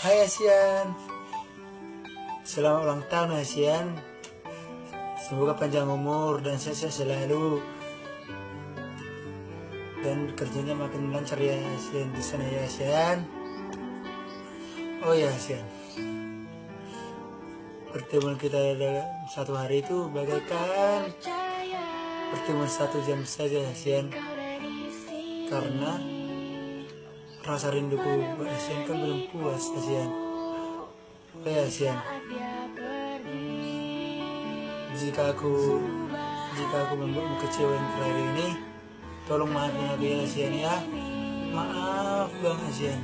Hai Asian, selamat ulang tahun Asian. Semoga panjang umur dan sehat selalu. Dan kerjanya makin lancar ya Asian di sana ya Asian. Oh ya Asian, pertemuan kita dalam satu hari itu bagaikan pertemuan 1 jam saja Asian. Karena rasa rinduku buat Asian kan belum puas Asian. Oh ya Asian, jika aku membuatmu kecewa yang terakhir ini, tolong maafin aku ya Asian ya. Maaf bang Asian.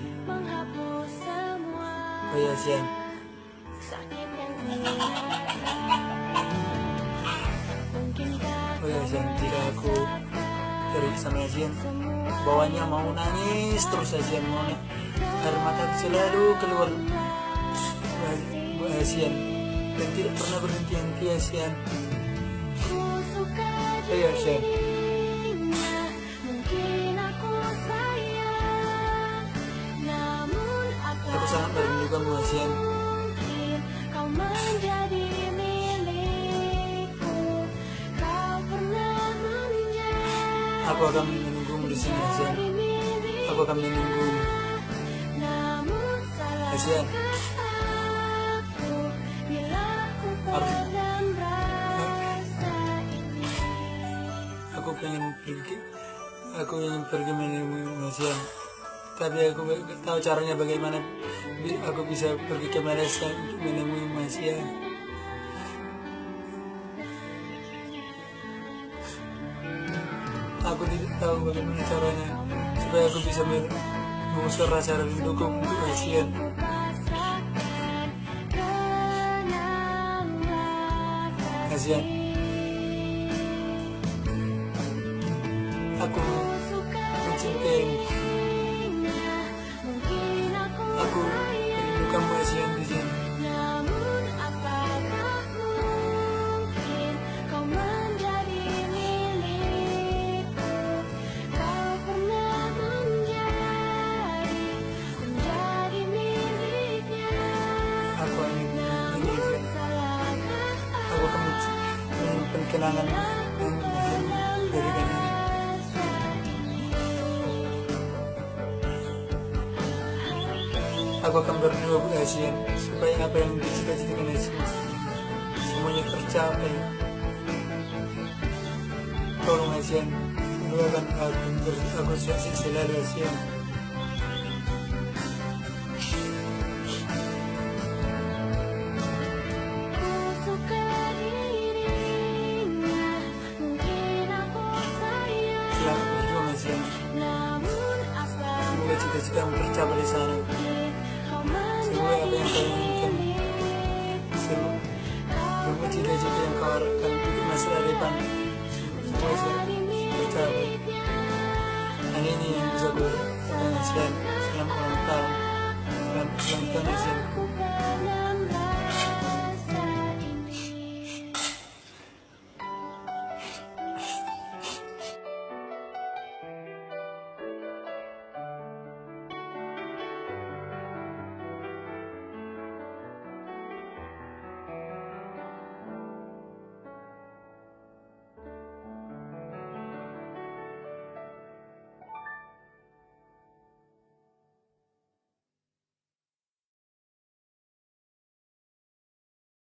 Oh ya Asian, jika aku pergi sama Asian, bawahnya mau nangis terus Asian, mau air mata selalu keluar buat Asian dan tidak pernah berhenti Asian. Oh ya Asian, aku sangat merindukanmu Asian. Aku akan menunggumu di sini Asian. Aku akan menunggumu Asian. Aku ingin pergi menemuimu Asian. Tapi aku tidak tahu caranya bagaimana aku bisa pergi ke Malaysia untuk menemuimu Asian. Aku tidak tahu bagaimana caranya supaya aku bisa mengusir rasa rinduku untuk Asian. Asian, aku mencintaimu. Aku merindukanmu Asian di sini. Kenangan dari kami. Aku akan berdoa buat Asian supaya apa yang dicita-citakan Asian semuanya tercapai. Tolong Asian, doakan aku sukses selalu Asian. Semoga cita-cita yang tercapai di sana. Semoga apa yang kau inginkan, semoga cita-cita yang kau harapkan untuk masa depan semoga tercapai. Ini yang bisa gue katakan Asian. Selamat ulang tahun.